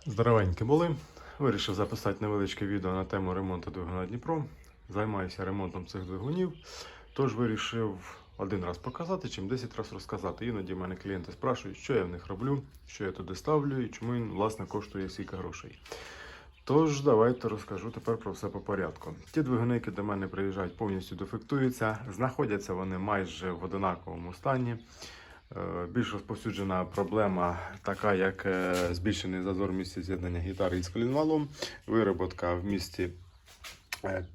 Здоровенькі були. Вирішив записати невеличке відео на тему ремонту двигуна Дніпро. Займаюся ремонтом цих двигунів. Тож вирішив один раз показати, чим 10 разів розказати. Іноді в мене клієнти спрашують, що я в них роблю, що я туди ставлю і чому він, власне, коштує стільки грошей. Тож, давайте розкажу тепер про все по порядку. Ті двигуни, які до мене приїжджають, повністю дефектуються. Знаходяться вони майже в однаковому стані. Більш розповсюджена проблема така, як збільшений зазор в місці з'єднання гітари із колінвалом, вироботка в місці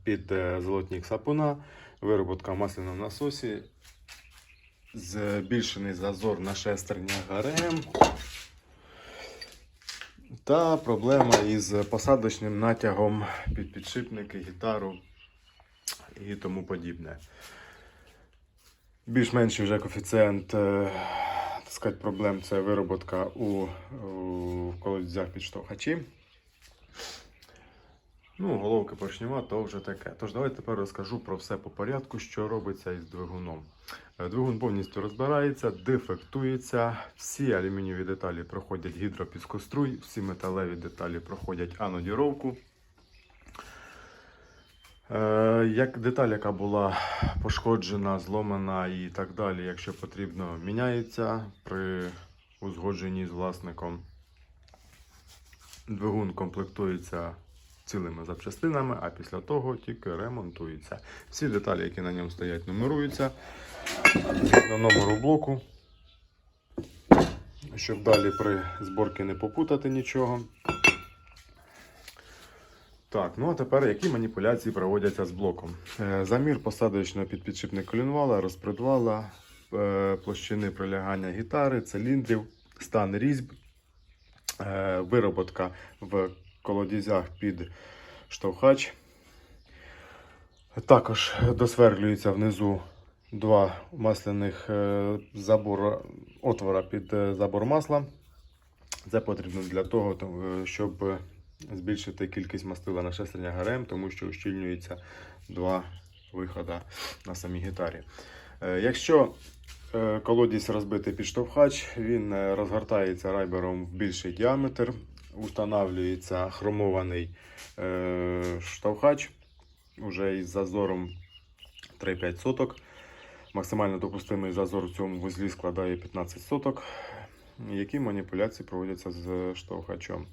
під золотник сапуна, вироботка в масляному насосі, збільшений зазор на шестернях ГРМ та проблема із посадочним натягом під підшипники, гітару і тому подібне. Більш-менший вже коефіцієнт проблем це вироботка у колодязях підштовхачі. Ну, головки поршнева то вже таке. Тож давайте тепер розкажу про все по порядку, що робиться із двигуном. Двигун повністю розбирається, дефектується, всі алюмінієві деталі проходять гідропіскоструй, всі металеві деталі проходять анодіровку. Як деталь, яка була пошкоджена, зломана і так далі, якщо потрібно, міняється при узгодженні з власником. Двигун комплектується цілими запчастинами, а після того тільки ремонтується. Всі деталі, які на ньому стоять, нумеруються згідно номеру блоку, щоб далі при зборці не попутати нічого. Так, ну а тепер які маніпуляції проводяться з блоком. Замір посадочного під підшипник колінвала, розпредвала, площини прилягання гітари, циліндрів, стан різьб, вироботка в колодязях під штовхач. Також досверлюється внизу два масляних отвора під забор масла. Це потрібно для того, щоб збільшити кількість мастила на шестернях ГРМ, тому що ущільнюється два виходи на самій гітарі. Якщо колодязь розбитий підштовхач, він розгортається райбером в більший діаметр, устанавлюється хромований штовхач уже із зазором 3-5 соток. Максимально допустимий зазор в цьому вузлі складає 15 соток. Які маніпуляції проводяться з штовхачом?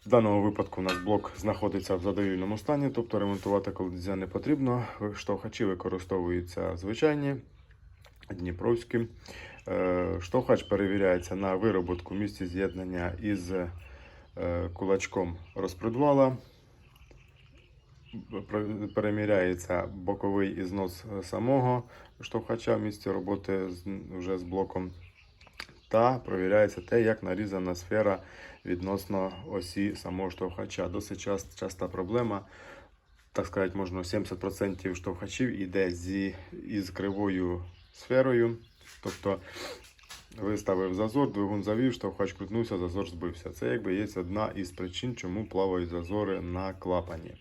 В даному випадку у нас блок знаходиться в задовільному стані, тобто ремонтувати колодязя не потрібно. Штовхачі використовуються звичайні, дніпровські. Штовхач перевіряється на вироботку в місці з'єднання із кулачком розпредвала. Переміряється боковий ізнос самого штовхача в місці роботи вже з блоком. Та провіряється те, як нарізана сфера відносно осі самого штовхача. Досить часта проблема, так сказати, можна 70% штовхачів йде із кривою сферою. Тобто виставив зазор, двигун завів, штовхач крутнувся, зазор збився. Це якби є одна із причин, чому плавають зазори на клапані.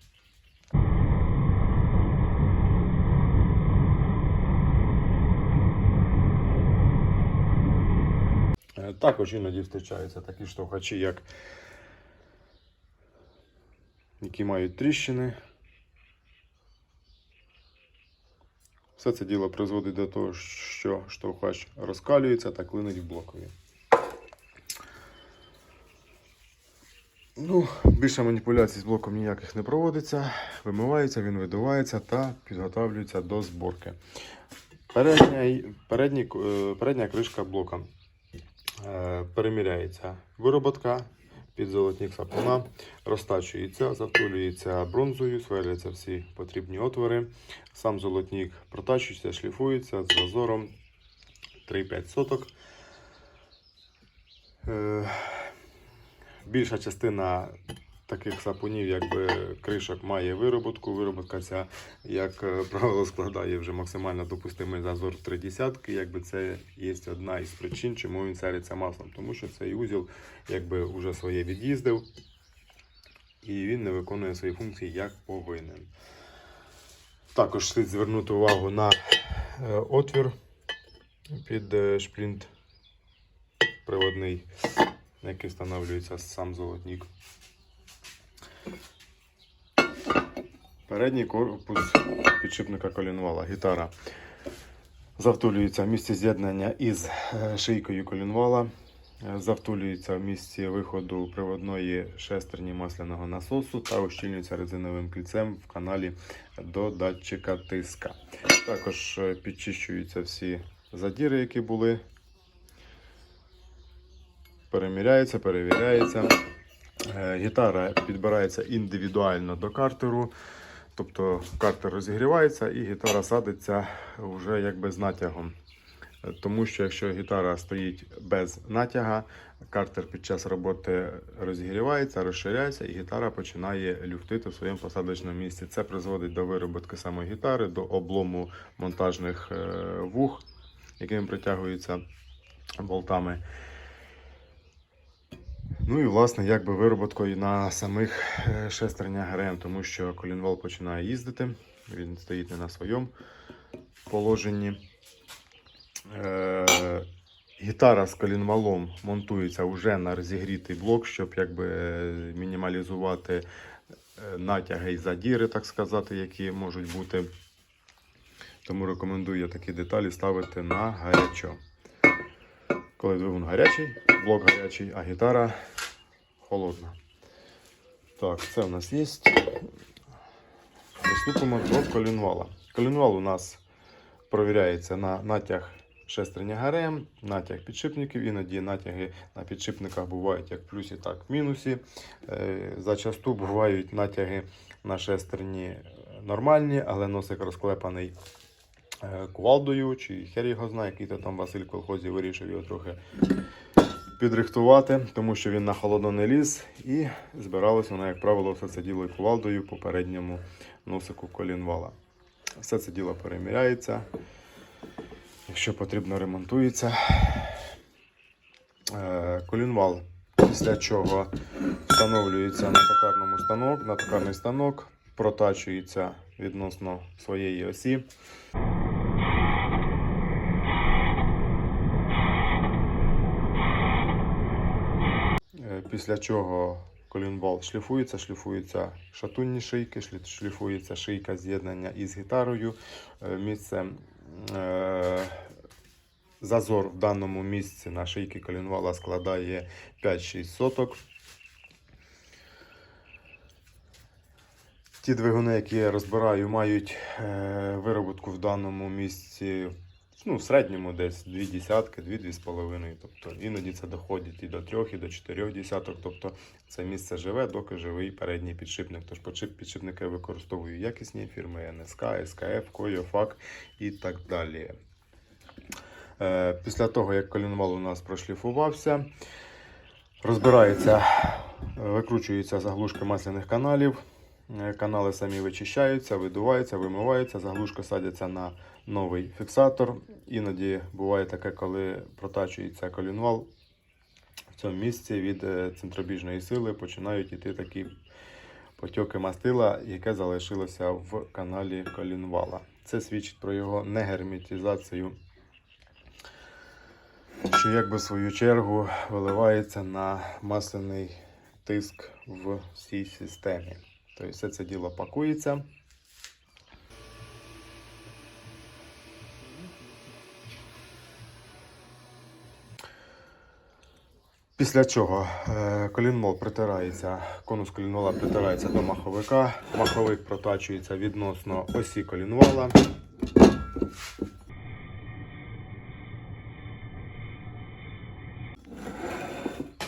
Також іноді зустрічаються такі штовхачі, які мають тріщини. Все це діло призводить до того, що штовхач розкалюється та клинить в блокові. Ну, більше маніпуляцій з блоком ніяких не проводиться. Вимивається, він видувається та підготовлюється до зборки. Передня кришка блока. Переміряється вироботка під золотник сапуна, розтачується, затулюється бронзою, сверляться всі потрібні отвори. Сам золотник протачується, шліфується з зазором 3-5 соток. Більша частина таких сапунів, якби кришок, має вироботку. Вироботка ця, як правило, складає вже максимально допустимий зазор 0,3. Якби це є одна із причин, чому він сяриться маслом. Тому що цей узіл якби вже своє від'їздив і він не виконує свої функції як повинен. Також слід звернути увагу на отвір під шплінт приводний. на який встановлюється сам золотник. Передній корпус підшипника колінвала. Гітара завтулюється в місці з'єднання із шийкою колінвала. Завтулюється в місці виходу приводної шестерні масляного насосу та ущільнюється резиновим кільцем в каналі до датчика тиска. Також підчищуються всі задіри, які були. Переміряється, перевіряється. Гітара підбирається індивідуально до картеру. Тобто картер розігрівається і гітара садиться вже якби з натягом. Тому що якщо гітара стоїть без натяга, картер під час роботи розігрівається, розширяється і гітара починає люфтити в своєму посадочному місці. Це призводить до вироботки самої гітари, до облому монтажних вух, якими притягуються болтами. Ну і власне якби вироботкою на самих шестернях ГРМ, тому що колінвал починає їздити, він стоїть не на своєму положенні. Гітара з колінвалом монтується вже на розігрітий блок, щоб якби мінімалізувати натяги і задіри, так сказати, які можуть бути. Тому рекомендую такі деталі ставити на гарячо. Коли двигун гарячий, блок гарячий, а гітара холодна. Так, це у нас є. Приступимо до колінвала. Колінвал у нас провіряється на натяг шестерня ГРМ, натяг підшипників. Іноді натяги на підшипниках бувають як в плюсі, так і в мінусі. Зачасту бувають натяги на шестерні нормальні, але носик розклепаний кувалдою, чи хер його знає, який-то там Василь в колхозі вирішив його трохи підрихтувати, тому що він на холодно не ліз, і збиралося воно, як правило, все це діло кувалдою по передньому носику колінвала. Все це діло переміряється, якщо потрібно, ремонтується. Колінвал, після чого встановлюється на токарний станок, протачується відносно своєї осі. Після чого колінвал шліфується шатунні шийки, шліфується шийка з'єднання із гітарою. Зазор в даному місці на шийки колінвала складає 5-6 соток. Ті двигуни, які я розбираю, мають вироботку в даному місці, в середньому десь 2 десятки, 2-2,5. Тобто іноді це доходить і до 3, і до 4 десяток. Тобто це місце живе, доки живий передній підшипник. Тож підшипники я використовую якісні фірми НСК, СКФ, Койо, ФАК і так далі. Після того, як колінвал у нас прошліфувався, розбирається, викручуються заглушки масляних каналів. Канали самі вичищаються, видуваються, вимиваються, заглушки садяться на новий фіксатор. Іноді буває таке, коли протачується колінвал, в цьому місці від центробіжної сили починають йти такі потьоки мастила, яке залишилося в каналі колінвала. Це свідчить про його негерметизацію, що якби в свою чергу виливається на масляний тиск в цій системі. Тобто все це діло пакується. Після чого колінвал притирається, конус колінвала притирається до маховика. Маховик протачується відносно осі колінвала.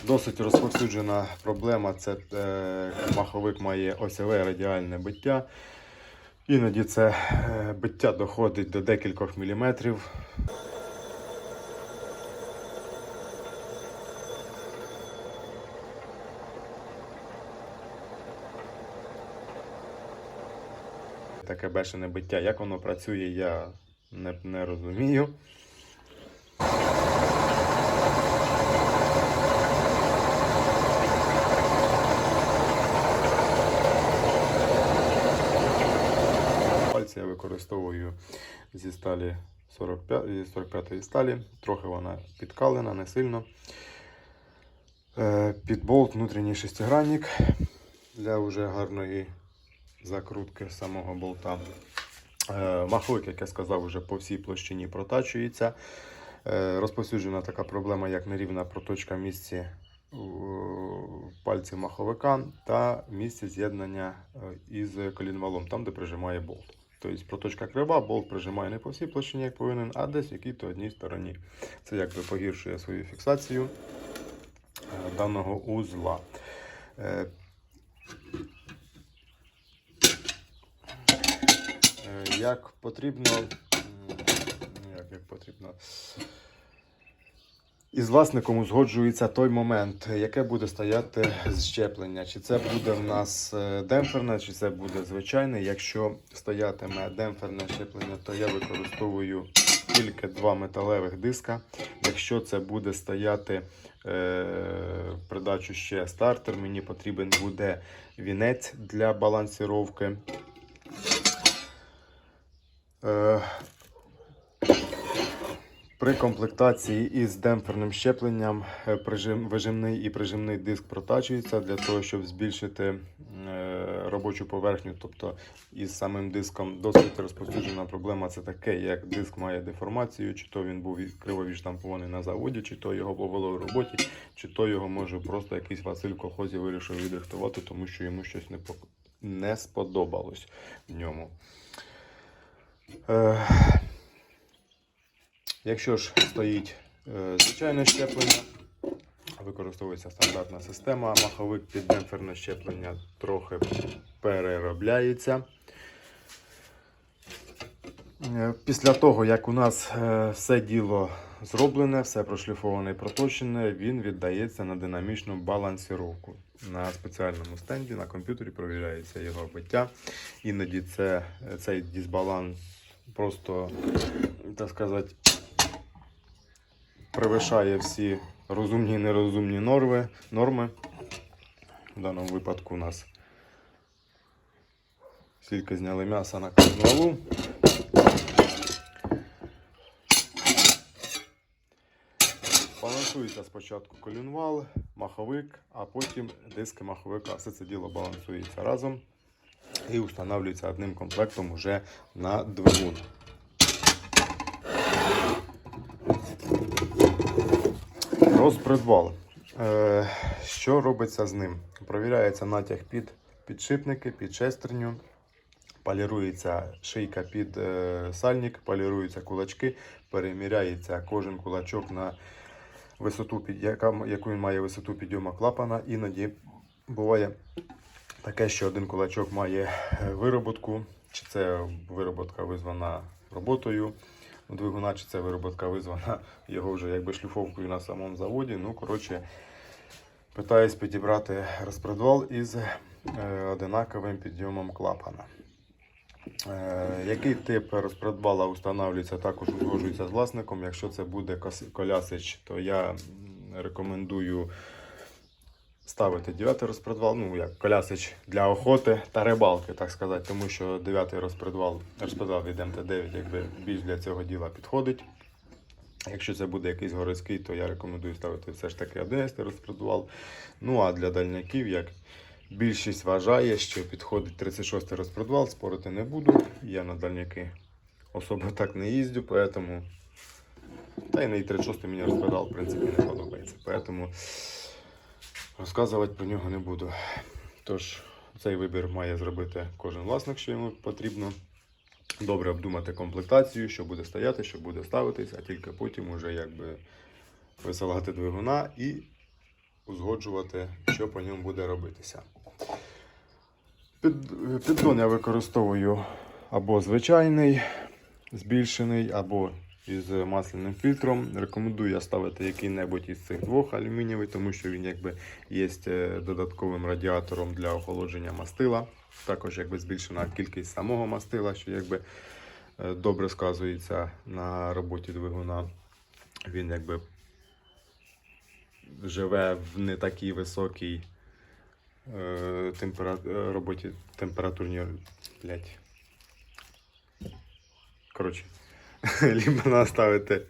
Досить розповсюджена проблема, це маховик має осьове радіальне биття. Іноді це биття доходить до декількох міліметрів. Таке бешене биття. Як воно працює, я не розумію. Я використовую зі сталі 45-ї сталі, трохи вона підкалена, не сильно. Під болт внутрішній шестигранник для вже гарної закрутки самого болта. Маховик, як я сказав, вже по всій площині протачується. Розповсюджена така проблема, як нерівна проточка в місці пальців маховика та місці з'єднання із колінвалом, там де прижимає болт. Тобто проточка крива, болт прижимає не по всій площині, як повинен, а десь в якій-то одній стороні. Це якби погіршує свою фіксацію даного узла. Як потрібно, із власником узгоджується той момент, яке буде стояти щеплення. Чи це буде в нас демпферне, чи це буде звичайне. Якщо стоятиме демпферне щеплення, то я використовую тільки 2 металевих диска. Якщо це буде стояти в придачу ще стартер, мені потрібен буде вінець для балансировки. При комплектації із демпферним щепленням вижимний і прижимний диск протачується для того, щоб збільшити робочу поверхню. Тобто із самим диском досить розповсюджена проблема. Це таке, як диск має деформацію, чи то він був криво відштампований на заводі, чи то його повело в роботі, чи то його може просто якийсь Василь в колхозі вирішив відрихтувати, тому що йому щось не сподобалось в ньому. Якщо ж стоїть звичайне щеплення, використовується стандартна система, маховик під демпферне щеплення трохи переробляється. Після того, як у нас все діло зроблене, все прошліфоване і проточене, він віддається на динамічну балансировку. На спеціальному стенді, на комп'ютері провіряється його биття. Іноді цей дисбаланс просто, так сказати, перевищає всі розумні і нерозумні норми. В даному випадку у нас стільки зняли м'яса на колінвалу. Балансується спочатку колінвал, маховик, а потім диски маховика. Все це діло балансується разом і встановлюється одним комплектом уже на двигун. Розпредвал. Що робиться з ним? Провіряється натяг під підшипники, під шестерню, полірується шийка під сальник, поліруються кулачки, переміряється кожен кулачок на висоту, яку він має висоту підйому клапана. Іноді буває таке, що один кулачок має вироботку, чи це вироботка визвана роботою двигуна, чи це вироботка визвана його вже якби шліфовкою на самому заводі. Ну, коротше, питаюсь підібрати розпредвал із одинаковим підйомом клапана. Який тип розпредвала встановлюється, також узгоджується з власником. Якщо це буде колясич, то я рекомендую ставити 9-й розпредвал, ну як колясич для охоти та рибалки, так сказати, тому що 9-й розпредвал від МТ-9 якби більш для цього діла підходить. Якщо це буде якийсь городський, то я рекомендую ставити все ж таки 11-й розпредвал. Ну а для дальняків, як більшість вважає, що підходить 36-й розпредвал, спорити не буду. Я на дальняки особо так не їздю, поэтому... Та й на 36-й мені розпредвал в принципі не подобається, поэтому розказувати про нього не буду. Тож, цей вибір має зробити кожен власник, що йому потрібно. Добре обдумати комплектацію, що буде стояти, що буде ставитись, а тільки потім уже якби висилати двигуна і узгоджувати, що по ньому буде робитися. Піддон я використовую або звичайний, збільшений, або із масляним фільтром. Рекомендую я ставити який-небудь із цих двох алюмінієвий, тому що він якби є додатковим радіатором для охолодження мастила. Також якби збільшена кількість самого мастила, що якби добре сказується на роботі двигуна. Він якби живе в не такій високій роботі температурній. Коротше, либо треба ставити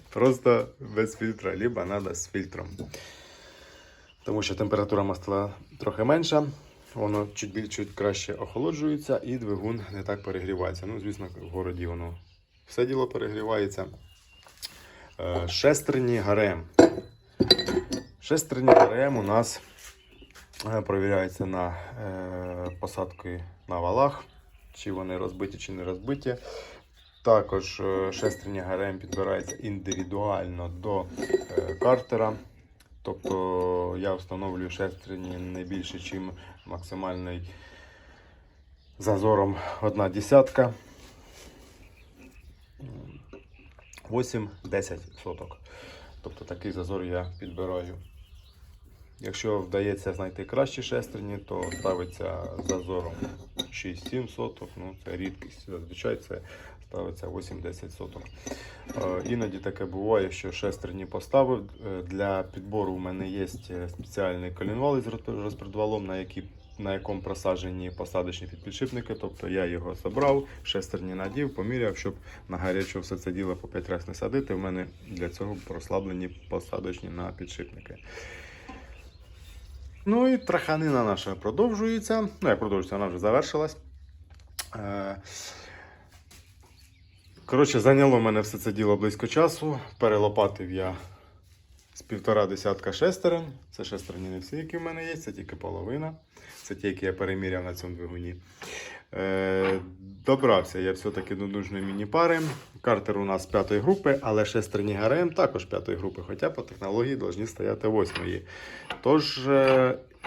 просто без фільтра, либо треба з фільтром. тому що температура мастила трохи менша, воно чуть краще охолоджується і двигун не так перегрівається. Ну, звісно, в городі воно все діло перегрівається. Шестерні ГРМ. Шестерні ГРМ у нас перевіряються на посадки на валах, чи вони розбиті, чи не розбиті. Також шестерні ГРМ підбираються індивідуально до картера. Тобто я встановлюю шестерні не більше, ніж максимальний зазором 1/10. 8-10 соток. Тобто такий зазор я підбираю. Якщо вдається знайти кращі шестерні, то ставиться зазором 6-7 соток. Ну, це рідкість. Зазвичай це ставиться 8-10 соток. Іноді таке буває, що шестерні поставив. Для підбору у мене є спеціальний колінвал із розпредвалом, на якому просаджені посадочні підпідшипники. Тобто я його забрав, шестерні надів, поміряв, щоб на гарячу все це діло по 5 разів не садити. У мене для цього прослаблені посадочні на підшипники. Ну і траханина наша продовжується. Ну, як продовжується, вона вже завершилась. Коротше, зайняло мене все це діло близько часу. Перелопатив я з 1,5 десятка шестерень. Це шестерні не всі, які в мене є, це тільки половина. Це ті, які я переміряв на цьому двигуні. Добрався я все-таки до нужної міні-пари. Картер у нас 5-ї групи, але шестерні ГРМ також 5-ї групи, хоча по технології повинні стояти 8-ї. Тож,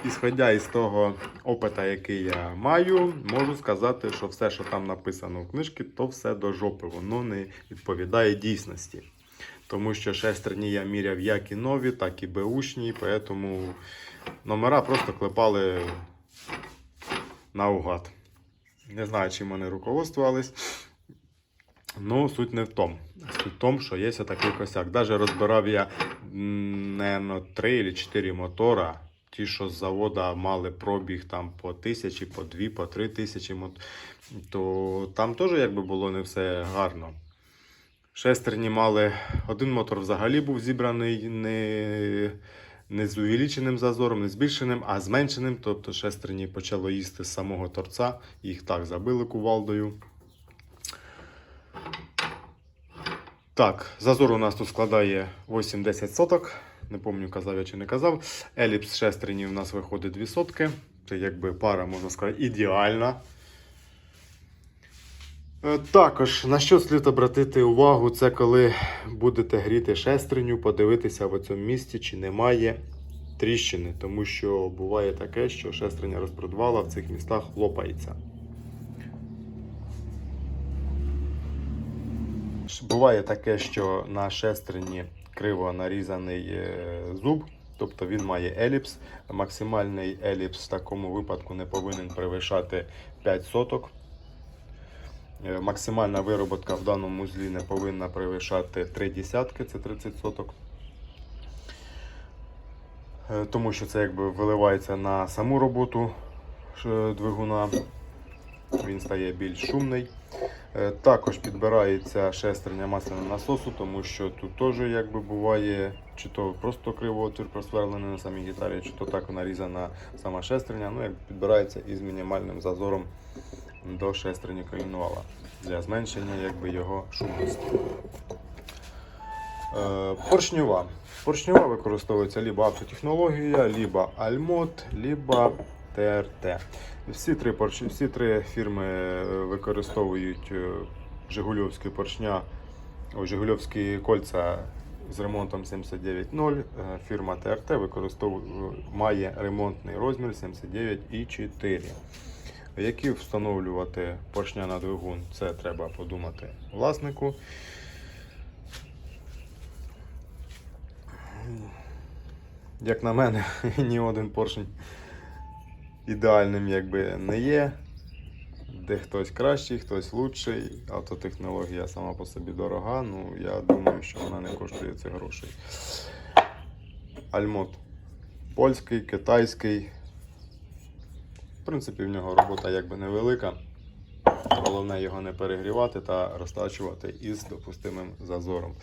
ісходя із того опита, який я маю, можу сказати, що все, що там написано в книжці, то все до жопи. Воно не відповідає дійсності. Тому що шестерні я міряв як і нові, так і беушні, тому номера просто клепали наугад. Не знаю, чим вони руководствувались. Ну, суть не в тому. Суть в тому, що є такий косяк. Навіть розбирав я, наверное, 3 чи 4 мотора. Ті, що з заводу мали пробіг там по 1000, по 2, по 3000, то там теж якби було не все гарно. Шестерні мали, один мотор взагалі був зібраний не з увеличеним зазором, не збільшеним, а зменшеним. Тобто шестерні почало їсти з самого торця, їх так забили кувалдою. Так, зазор у нас тут складає 8-10 соток. Не пам'ятаю, казав я чи не казав. Еліпс шестерні у нас виходить 2 сотки. Це якби пара, можна сказати, ідеальна. Також, на що слід обратити увагу, це коли будете гріти шестерню, подивитися в цьому місці, чи немає тріщини. Тому що буває таке, що шестерня розпродвала в цих містах лопається. Буває таке, що на шестерні криво нарізаний зуб, тобто він має еліпс. Максимальний еліпс в такому випадку не повинен перевищати 5 соток. Максимальна вироботка в даному узлі не повинна перевищати 3 десятки, це 30 соток. Тому що це якби виливається на саму роботу двигуна, він стає більш шумний. Також підбирається шестерня масляного насосу, тому що тут теж якби буває, чи то просто криво отвір просверлений на самій гітарі, чи то так нарізана сама шестерня, ну як підбирається із мінімальним зазором до шестерні колінвала для зменшення якби його шумності. Поршнева. Поршнева використовується либо автотехнологія, либо Альмот, либо ТРТ. Всі три фірми використовують жигульовські поршня, жигульовські кольця з ремонтом 79.0. Фірма ТРТ має ремонтний розмір 79,4. Які встановлювати поршня на двигун, це треба подумати власнику. Як на мене, ні один поршень ідеальним якби не є. Де хтось кращий, хтось лучший. Автотехнологія сама по собі дорога, ну я думаю, що вона не коштує цих грошей. Альмот польський, китайський. В принципі, в нього робота якби невелика. Головне його не перегрівати та розтачувати із допустимим зазором.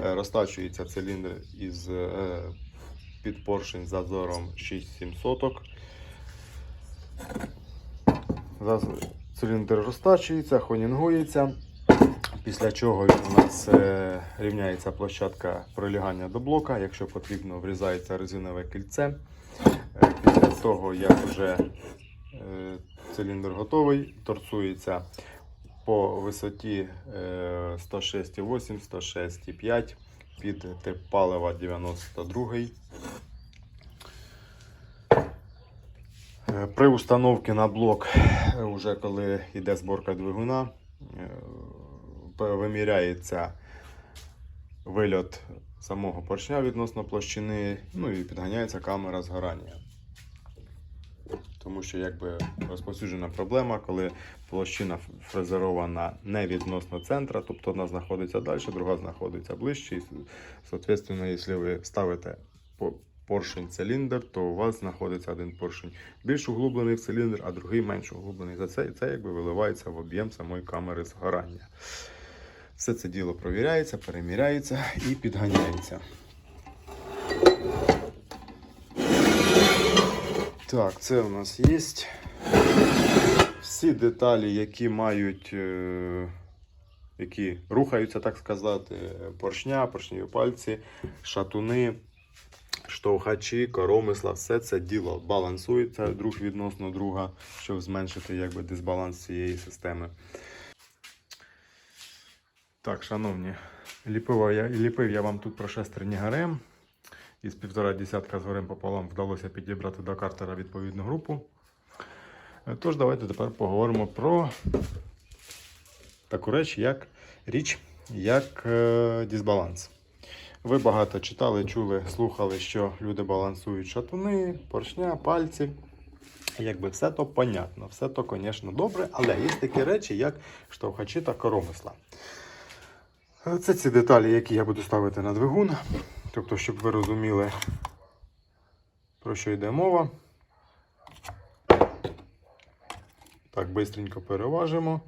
Розтачується циліндр із під поршень з зазором 6-7 соток. Циліндр розтачується, хонінгується, після чого у нас рівняється площадка прилягання до блока. Якщо потрібно, врізається резинове кільце. Після того, як вже циліндр готовий, торцується по висоті 106,8, 106,5 під тип палива 92. При установці на блок, вже коли йде зборка двигуна, виміряється вильот самого поршня відносно площини, ну і підганяється камера згорання. Тому що якби розповсюджена проблема, коли площина фрезерована не відносно центра, тобто одна знаходиться далі, друга знаходиться ближче. І, соответственно, якщо ви ставите поршень-циліндр, то у вас знаходиться один поршень більш углублений в циліндр, а другий менш углублений. За це якби виливається в об'єм самої камери згорання. Все це діло провіряється, переміряється і підганяється. Так, це у нас є. Всі деталі, які мають, які рухаються, так сказати, поршня, поршневі пальці, шатуни, штовхачі, коромисла, все це діло балансується друг відносно друга, щоб зменшити якби дисбаланс цієї системи. Так, шановні, ліпив я вам тут про шестерні ГРМ. Із 1,5 десятка згорем пополам вдалося підібрати до картера відповідну групу. Тож, давайте тепер поговоримо про таку річ, як дисбаланс. Ви багато читали, чули, слухали, що люди балансують шатуни, поршня, пальці. Якби все то понятно, все то, звісно, добре, але є такі речі, як штовхачі та коромисла. Це ці деталі, які я буду ставити на двигун. Тобто, щоб ви розуміли, про що йде мова. Так, швидко переважимо.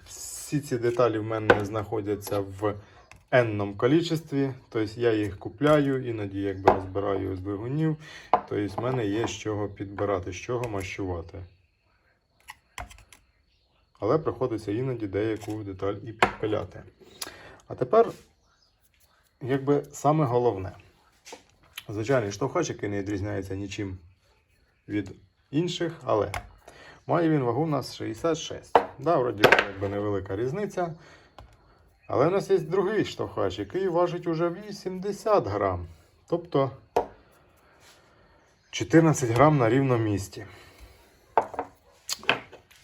Всі ці деталі в мене знаходяться в енному кількості, тобто я їх купляю, іноді якби розбираю з двигунів, тобто в мене є з чого підбирати, з чого мащувати. Але приходиться іноді деяку деталь і підпиляти. А тепер, якби саме головне. Звичайний штовхач, який не відрізняється нічим від інших, але має він вагу у нас 66. Да, вроді якби невелика різниця. Але у нас є другий штовхач, який важить уже 80 грам. Тобто 14 грам на рівному місці.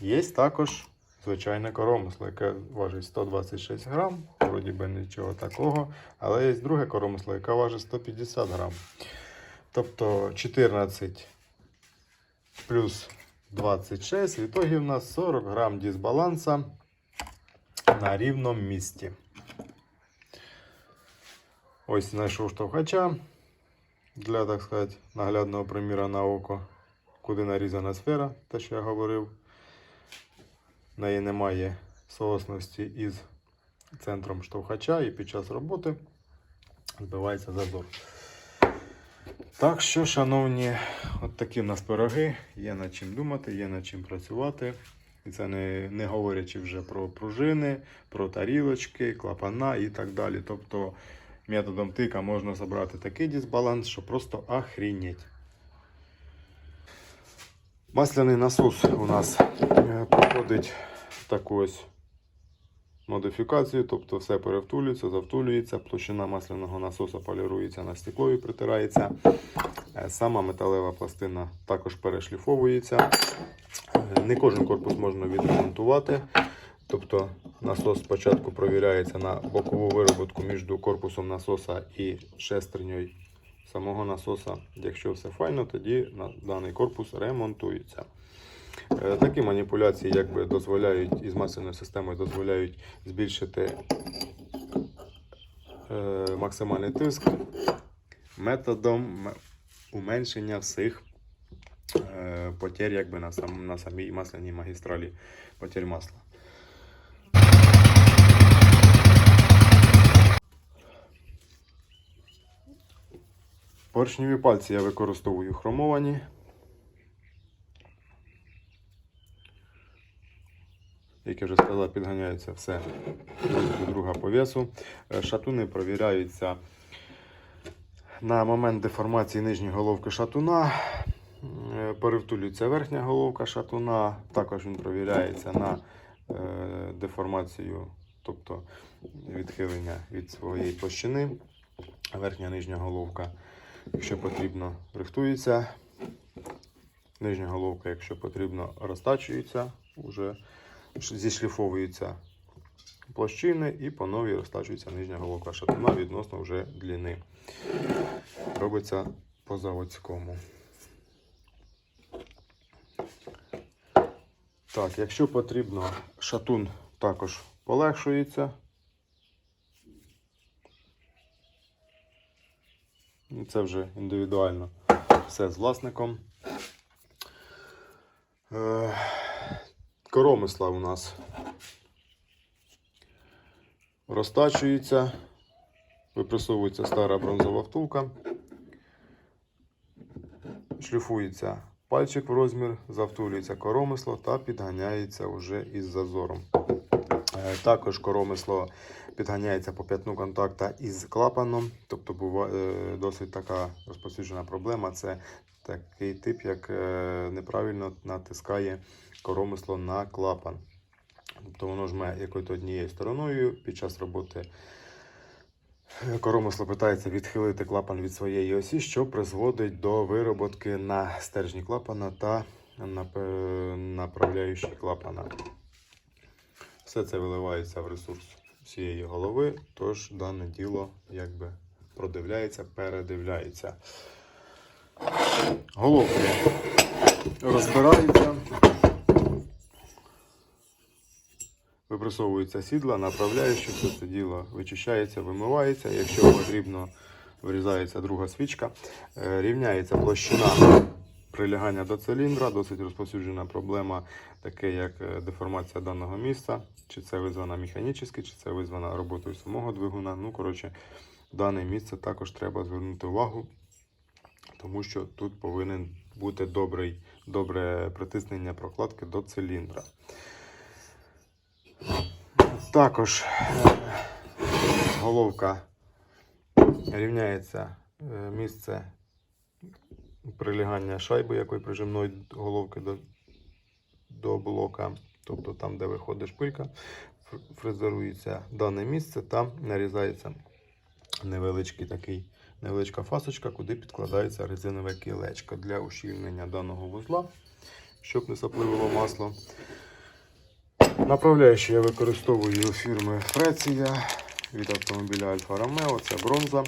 Є також звичайне коромисло, яке важить 126 грам. Вроді би нічого такого. Але є друге коромисло, яке важить 150 грам. Тобто 14 плюс 26, в ітогі у нас 40 грам дисбаланса на рівному місці. Ось знайшов штовхача для, так сказати, наглядного приміра на око, куди нарізана сфера, те, що я говорив. В неї немає соосності із центром штовхача і під час роботи збивається зазор. Так що, шановні, от такі в нас пироги, є над чим думати, є над чим працювати. І це не говорячи вже про пружини, про тарілочки, клапана і так далі. Тобто методом тика можна зібрати такий дисбаланс, що просто охренеть. Масляний насос у нас проходить таку ось модифікацію, тобто все перевтулюється, завтулюється, площина масляного насоса полірується на стекло і притирається. Сама металева пластина також перешліфовується. Не кожен корпус можна відремонтувати. Тобто насос спочатку провіряється на бокову вироботку між корпусом насоса і шестернею самого насоса. Якщо все файно, тоді даний корпус ремонтується. Такі маніпуляції якби дозволяють, із масляною системою дозволяють збільшити максимальний тиск методом уменшення всіх потерь якби на самій масляній магістралі, потерь масла. Поршневі пальці я використовую хромовані. Як я вже сказав, підганяється все до друга по весу. Шатуни провіряються на момент деформації нижньої головки шатуна. Перевтулюється верхня головка шатуна. Також він провіряється на деформацію, тобто відхилення від своєї площини. Верхня нижня головка, якщо потрібно, рихтується. Нижня головка, якщо потрібно, розтачується, вже зішліфовуються площини і по новій розтачується нижня головка шатуна відносно вже длини. Робиться по заводському. Так, якщо потрібно, шатун також полегшується. Це вже індивідуально все з власником. Коромисла у нас розтачується, випресовується стара бронзова втулка, шліфується пальчик в розмір, завтулюється коромисло та підганяється вже із зазором. Також коромисло підганяється по п'ятну контакта із клапаном, тобто буває досить така розповсюджена проблема. Це такий тип, як неправильно натискає коромисло на клапан. Тобто воно жме якоюсь однією стороною, під час роботи коромисло питається відхилити клапан від своєї осі, що призводить до вироботки на стержні клапана та направляючі клапана. Все це виливається в ресурс всієї голови, тож дане діло якби продивляється, передивляється. Головки розбираються, випресовуються сідла, направляючи, все це діло вичищається, вимивається. Якщо потрібно, вирізається друга свічка. Рівняється площина прилягання до циліндра, досить розповсюджена проблема, таке як деформація даного місця. Чи це визвана механічно, чи це визвана роботою самого двигуна. Ну, коротше, дане місце також треба звернути увагу, тому що тут повинен бути добре притиснення прокладки до циліндра. Також головка рівняється місце прилягання шайби, якої прижимної головки до блока, тобто там, де виходить шпилька, фрезерується дане місце, там нарізається невеличка фасочка, куди підкладається резинове кілечко для ущільнення даного вузла, щоб не сапливило масло. Направляючи я використовую фірми Фреція від автомобіля Альфа Ромео, це бронза.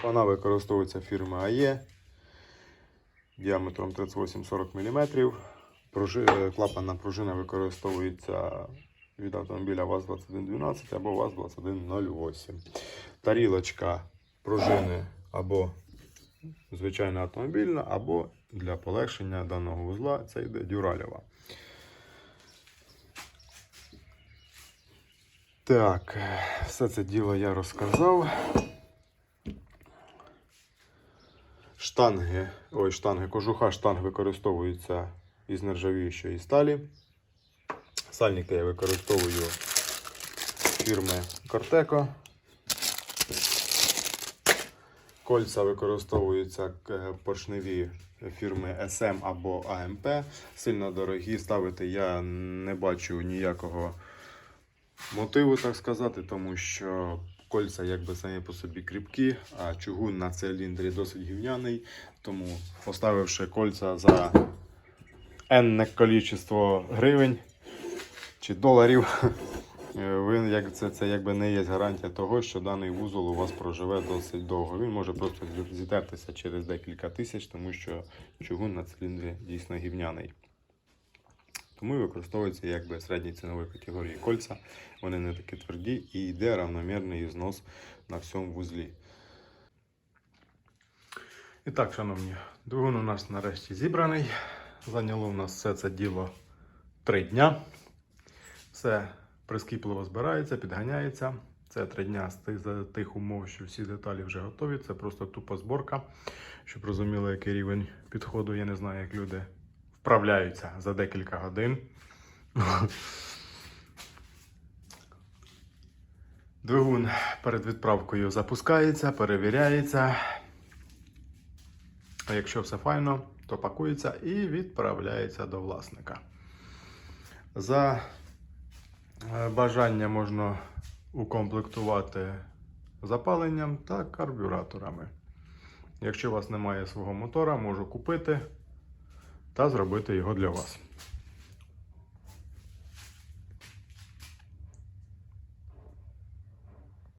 Вона використовується фірми АЕ діаметром 38-40 мм. Клапанна пружина використовується від автомобіля ВАЗ-2112 або ВАЗ-2108. Тарілочка пружини або звичайна автомобільна, або для полегшення даного вузла це йде дюралєва. Так, все це діло я розказав. Кожуха штанг використовується із нержавіючої сталі. Сальники я використовую фірми Кортеко. Кольця використовуються поршневі фірми SM або AMP. Сильно дорогі, ставити я не бачу ніякого мотиву, так сказати, тому що кольця якби самі по собі кріпкі, а чугун на циліндрі досить гівняний. Тому поставивши кольця за енне кількість гривень чи доларів, це якби не є гарантія того, що даний вузол у вас проживе досить довго. Він може просто зітертися через декілька тисяч, тому що чугун на циліндрі дійсно гівняний. Тому і використовуються якби середньої цінової категорії кольця. Вони не такі тверді і йде равномірний знос на всьому вузлі. І так, шановні, двигун у нас нарешті зібраний. Зайняло у нас все це діло 3 дня. Все прискіпливо збирається, підганяється. Це 3 дня з тих умов, що всі деталі вже готові. Це просто тупа зборка. Щоб розуміли, який рівень підходу, я не знаю, як люди вправляються за декілька годин. Двигун перед відправкою запускається, перевіряється. А якщо все файно, то пакується і відправляється до власника. За бажання можна укомплектувати запаленням та карбюраторами. Якщо у вас немає свого мотора, можу купити та зробити його для вас.